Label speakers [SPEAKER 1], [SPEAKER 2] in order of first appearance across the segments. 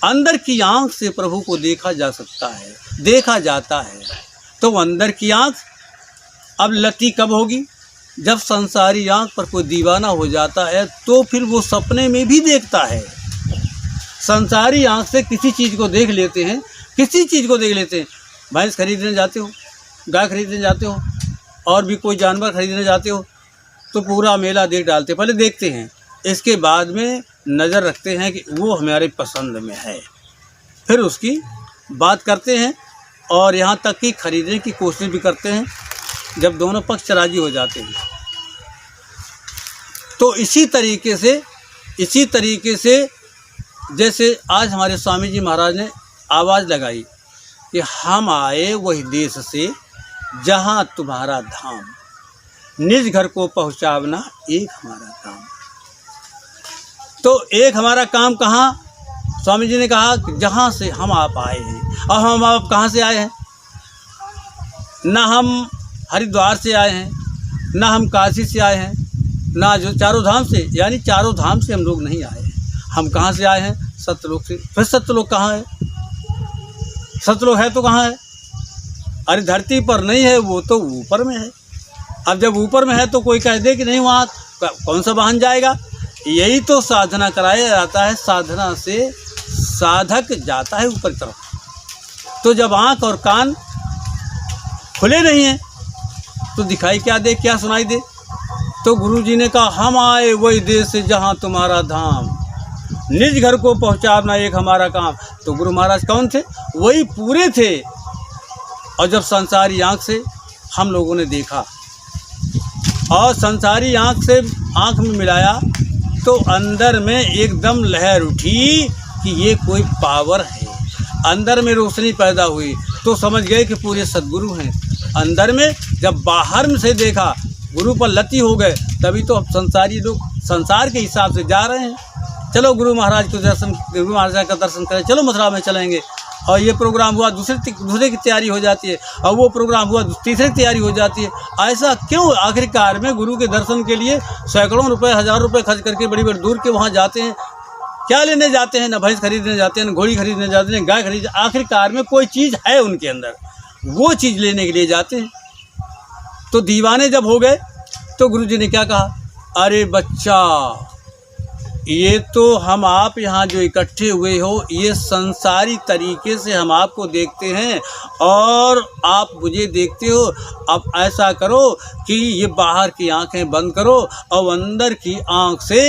[SPEAKER 1] अंदर की आँख से प्रभु को देखा जा सकता है, देखा जाता है। तो अंदर की आँख अब लती कब होगी? जब संसारी आँख पर कोई दीवाना हो जाता है तो फिर वो सपने में भी देखता है। संसारी आँख से किसी चीज़ को देख लेते हैं, किसी चीज़ को देख लेते हैं। भैंस खरीदने जाते हो, गाय खरीदने जाते हो, और भी कोई जानवर खरीदने जाते हो तो पूरा मेला देख डालते, पहले देखते हैं, इसके बाद में नज़र रखते हैं कि वो हमारे पसंद में है, फिर उसकी बात करते हैं और यहाँ तक कि खरीदने की कोशिश भी करते हैं जब दोनों पक्ष राजी हो जाते हैं। तो इसी तरीके से जैसे आज हमारे स्वामी जी महाराज ने आवाज़ लगाई कि हम आए वही देश से जहाँ तुम्हारा धाम, निज घर को पहुँचावना एक हमारा काम। तो एक हमारा काम कहाँ? स्वामी जी ने कहा कि जहाँ से हम आप आए हैं। और हम आप कहाँ से आए हैं? ना हम हरिद्वार से आए हैं, ना हम काशी से आए हैं, ना जो चारों धाम से, यानी चारों धाम से हम लोग नहीं आए हैं। हम कहाँ से आए हैं? सत्यलोक से। फिर सत्यलोक कहाँ है? सत्यलोक है तो कहाँ है? अरे धरती पर नहीं है, वो तो ऊपर में है। अब जब ऊपर में है तो कोई कह दे कि नहीं वहाँ कौन सा वाहन जाएगा? यही तो साधना कराया जाता है, साधना से साधक जाता है ऊपर की तरफ। तो जब आँख और कान खुले नहीं हैं तो दिखाई क्या दे, क्या सुनाई दे? तो गुरु जी ने कहा हम आए वही देश से जहाँ तुम्हारा धाम, निज घर को पहुँचाना एक हमारा काम। तो गुरु महाराज कौन थे? वही पूरे थे। और जब संसारी आँख से हम लोगों ने देखा और संसारी आँख से आँख में मिलाया तो अंदर में एकदम लहर उठी कि ये कोई पावर है। अंदर में रोशनी पैदा हुई तो समझ गए कि पूरे सद्गुरु हैं। अंदर में जब बाहर में से देखा, गुरु पर लती हो गए, तभी तो अब संसारी लोग संसार के हिसाब से जा रहे हैं। चलो गुरु महाराज का दर्शन करें, चलो मथुरा में चलेंगे। और ये प्रोग्राम हुआ, दूसरे की तैयारी हो जाती है, और वो प्रोग्राम हुआ, तीसरे की तैयारी हो जाती है। ऐसा क्यों? आखिरकार में गुरु के दर्शन के लिए सैकड़ों रुपए, हज़ार रुपए खर्च करके बड़ी बड़ी दूर के वहाँ जाते हैं। क्या लेने जाते हैं? ना भैंस खरीदने जाते हैं, ना घोड़ी खरीदने जाते हैं, गाय खरीद। आखिरकार में कोई चीज़ है उनके अंदर, वो चीज़ लेने के लिए जाते हैं। तो दीवाने जब हो गए तो गुरु जी ने क्या कहा? अरे बच्चा, ये तो हम आप यहाँ जो इकट्ठे हुए हो, ये संसारी तरीके से हम आपको देखते हैं और आप मुझे देखते हो। अब ऐसा करो कि ये बाहर की आंखें बंद करो और अंदर की आंख से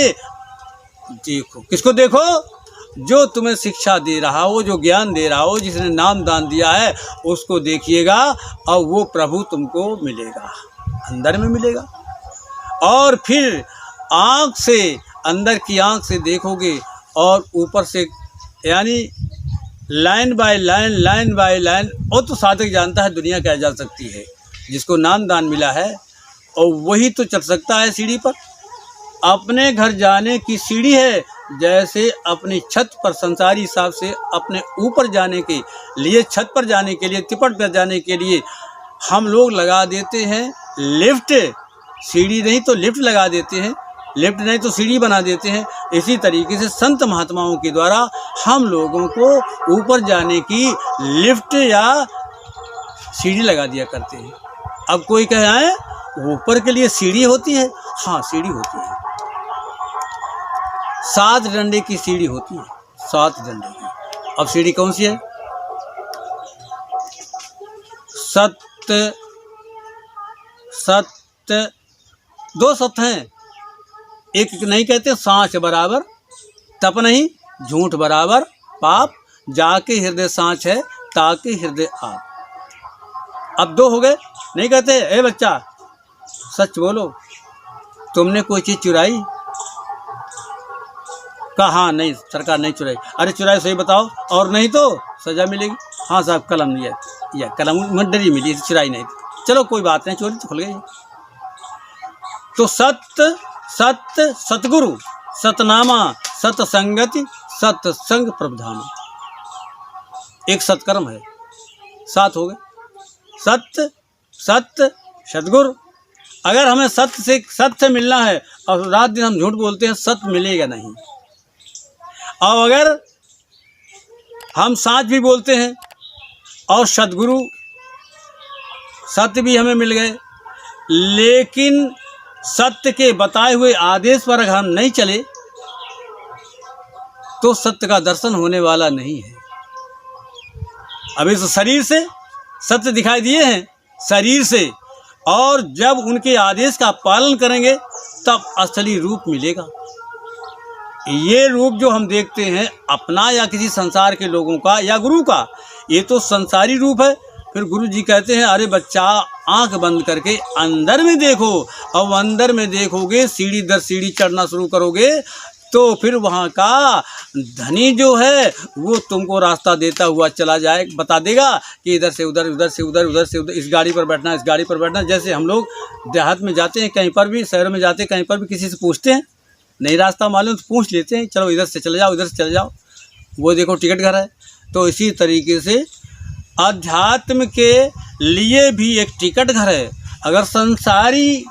[SPEAKER 1] देखो। किसको देखो? जो तुम्हें शिक्षा दे रहा हो, जो ज्ञान दे रहा हो, जिसने नाम दान दिया है, उसको देखिएगा और वो प्रभु तुमको मिलेगा, अंदर में मिलेगा। और फिर आँख से, अंदर की आँख से देखोगे और ऊपर से, यानी line by line, line by line. वो तो साधक जानता है दुनिया क्या जा सकती है, जिसको नाम दान मिला है और वही तो चढ़ सकता है सीढ़ी पर। अपने घर जाने की सीढ़ी है, जैसे अपनी छत पर संसारी हिसाब से अपने ऊपर जाने के लिए, छत पर जाने के लिए, तिपट पर जाने के लिए हम लोग लगा देते हैं लिफ्ट। सीढ़ी नहीं तो लिफ्ट लगा देते हैं, लिफ्ट नहीं तो सीढ़ी बना देते हैं। इसी तरीके से संत महात्माओं के द्वारा हम लोगों को ऊपर जाने की लिफ्ट या सीढ़ी लगा दिया करते हैं। अब कोई कहे आए ऊपर के लिए सीढ़ी होती है? हाँ, सीढ़ी होती है। 7 डंडे की सीढ़ी होती है, 7 डंडे की। अब सीढ़ी कौन सी है? सत्य 2 सत्य हैं। एक नहीं कहते सांच बराबर तप नहीं, झूठ बराबर पाप, जाके हृदय सांच है ताकि हृदय आप। अब 2 हो गए। नहीं कहते ए बच्चा सच बोलो, तुमने कोई चीज़ चुराई? कहा नहीं सरकार नहीं चुराई। अरे चुराई सही बताओ, और नहीं तो सजा मिलेगी। हाँ साहब कलम लिया, या कलम डरी मिली, चुराई नहीं। चलो कोई बात नहीं, चोरी तो खुल गई। तो सत्य, सतगुरु, सतनामा, सतसंगति, सत्संग प्रबधान, एक सत्कर्म है। 7 हो गए। सत्य सतगुरु। अगर हमें सत्य से मिलना है और रात दिन हम झूठ बोलते हैं, सत्य मिलेगा नहीं। और अगर हम सच भी बोलते हैं और सद्गुरु सत्य भी हमें मिल गए, लेकिन सत्य के बताए हुए आदेश पर अगर हम नहीं चले तो सत्य का दर्शन होने वाला नहीं है। अब इस शरीर से सत्य दिखाई दिए हैं, शरीर से, और जब उनके आदेश का पालन करेंगे तब असली रूप मिलेगा। ये रूप जो हम देखते हैं अपना या किसी संसार के लोगों का या गुरु का, ये तो संसारी रूप है। फिर गुरु जी कहते हैं अरे बच्चा आंख बंद करके अंदर में देखो। अब अंदर में देखोगे, सीढ़ी दर सीढ़ी चढ़ना शुरू करोगे तो फिर वहाँ का धनी जो है वो तुमको रास्ता देता हुआ चला जाए, बता देगा कि इधर से उधर, उधर से उधर, उधर से उधर, इस गाड़ी पर बैठना, इस गाड़ी पर बैठना। जैसे हम लोग देहात में जाते हैं, कहीं पर भी शहर में जाते हैं, कहीं पर भी किसी से पूछते हैं, नहीं रास्ता मालूम तो पूछ लेते हैं, चलो इधर से चले जाओ, इधर से चले जाओ, वो देखो टिकट घर है। तो इसी तरीके से अध्यात्म के लिए भी एक टिकट घर है। अगर संसारी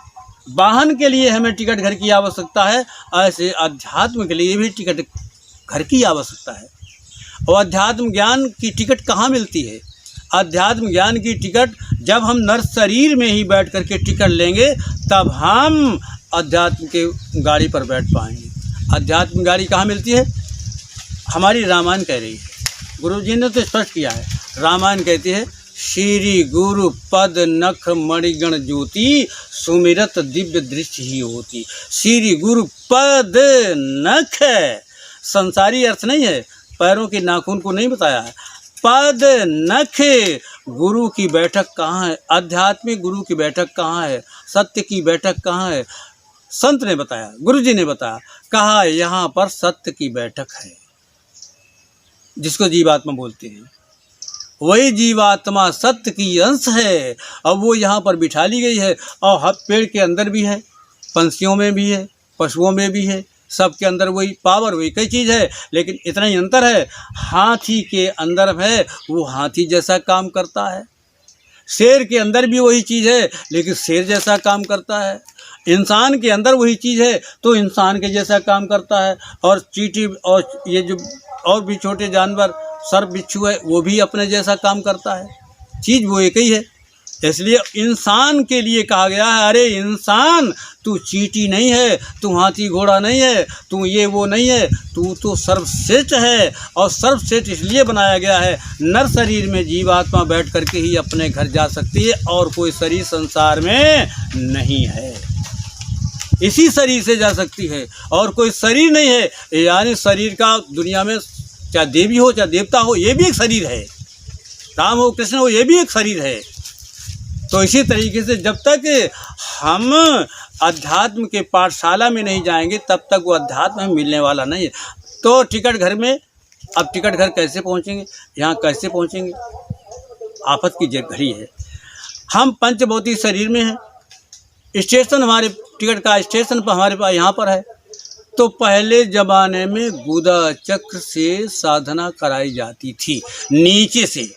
[SPEAKER 1] वाहन के लिए हमें टिकट घर की आवश्यकता है, ऐसे अध्यात्म के लिए भी टिकट घर की आवश्यकता है। और अध्यात्म ज्ञान की टिकट कहाँ मिलती है? अध्यात्म ज्ञान की टिकट जब हम नर शरीर में ही बैठ करके टिकट लेंगे तब हम अध्यात्म के गाड़ी पर बैठ पाएंगे। अध्यात्म गाड़ी कहाँ मिलती है? हमारी रामायण कह रही है, गुरु जी ने तो स्पष्ट किया है। रामायण कहती है श्री गुरु पद नख मणिगण ज्योति सुमिरत दिव्य दृष्टि ही होती। श्री गुरु पद नख है, संसारी अर्थ नहीं है, पैरों के नाखून को नहीं बताया है। पद नख, गुरु की बैठक कहाँ है? आध्यात्मिक गुरु की बैठक कहाँ है? सत्य की बैठक कहाँ है? संत ने बताया, गुरु जी ने बताया, कहा यहाँ पर सत्य की बैठक है, जिसको जीवात्मा बोलते हैं। वही जीवात्मा सत्य की अंश है। अब वो यहाँ पर बिठा ली गई है और हर पेड़ के अंदर भी है, पंछियों में भी है, पशुओं में भी है, सबके अंदर वही पावर, वही कई चीज़ है। लेकिन इतना ही अंतर है, हाथी के अंदर है वो हाथी जैसा काम करता है, शेर के अंदर भी वही चीज़ है लेकिन शेर जैसा काम करता है, इंसान के अंदर वही चीज़ है तो इंसान के जैसा काम करता है। और चींटी और ये जो और भी छोटे जानवर सर्प बिच्छू है वो भी अपने जैसा काम करता है, चीज़ वो एक ही है। इसलिए इंसान के लिए कहा गया है अरे इंसान तू चींटी नहीं है, तू हाथी घोड़ा नहीं है, तू ये वो नहीं है, तू तो सर्वश्रेष्ठ है। और सर्वश्रेष्ठ इसलिए बनाया गया है, नर शरीर में जीवात्मा बैठ करके ही अपने घर जा सकती है और कोई शरीर संसार में नहीं है, इसी शरीर से जा सकती है और कोई शरीर नहीं है। यानी शरीर का दुनिया में चाहे देवी हो चाहे देवता हो, ये भी एक शरीर है, राम हो कृष्ण हो, ये भी एक शरीर है। तो इसी तरीके से जब तक हम अध्यात्म के पाठशाला में नहीं जाएंगे तब तक वो अध्यात्म हमें मिलने वाला नहीं है। तो टिकट घर में, अब टिकट घर कैसे पहुंचेंगे, यहाँ कैसे पहुंचेंगे? आफत की घड़ी है। हम पंचभौतिक शरीर में हैं, स्टेशन हमारे टिकट का स्टेशन पर हमारे पास यहाँ पर है। तो पहले ज़माने में गुदा चक्र से साधना कराई जाती थी, नीचे से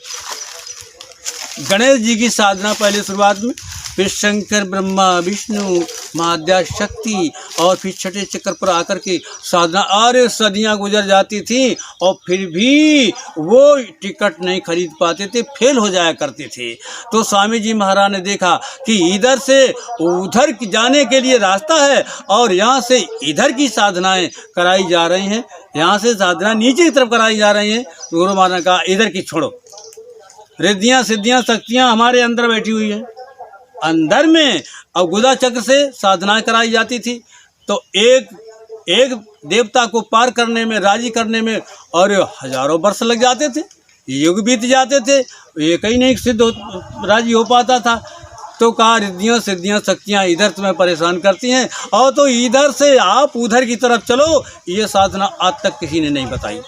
[SPEAKER 1] गणेश जी की साधना पहले शुरुआत में, फिर शंकर ब्रह्मा विष्णु महाद्या शक्ति और फिर छठे चक्र पर आकर के साधना। अरे सदियां गुजर जाती थी और फिर भी वो टिकट नहीं खरीद पाते थे, फेल हो जाया करते थे। तो स्वामी जी महाराज ने देखा कि इधर से उधर जाने के लिए रास्ता है और यहाँ से इधर की साधनाएं कराई जा रही हैं, यहाँ से साधना नीचे की तरफ कराई जा रही हैं। गुरु महाराज ने कहा इधर की छोड़ो, रिद्धियाँ सिद्धियाँ शक्तियाँ हमारे अंदर बैठी हुई हैं अंदर में। और गुदा चक्र से साधनाएं कराई जाती थी। तो एक देवता को पार करने में, राजी करने में और हजारों वर्ष लग जाते थे, युग बीत जाते थे, एक ही नहीं सिद्ध राजी हो पाता था। तो कहा रिद्धियाँ सिद्धियाँ शक्तियाँ इधर तुम्हें परेशान करती हैं और तो इधर से आप उधर की तरफ चलो। ये साधना आज तक किसी ने नहीं बताई,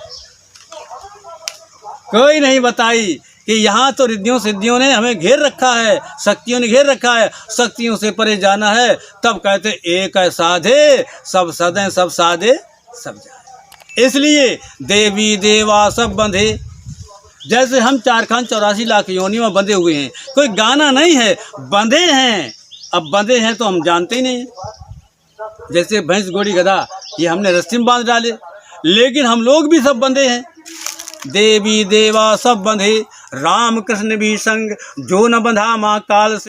[SPEAKER 1] कोई नहीं बताई कि यहाँ तो रिद्धियों सिद्धियों ने हमें घेर रखा है, शक्तियों ने घेर रखा है, शक्तियों से परे जाना है। तब कहते एक है साधे सब सदें, सब साधे सब जाए। इसलिए देवी देवा सब बंधे, जैसे हम 484 लाख योनि में बंधे हुए हैं, कोई गाना नहीं है, बंधे हैं। अब बंधे हैं तो हम जानते ही नहीं, जैसे भैंस घोड़ी गधा ये हमने रस्सी में बांध डाले, लेकिन हम लोग भी सब बंधे हैं। देवी देवा सब बंधे, राम कृष्ण भी संग, जो न बंधा माँ काल से।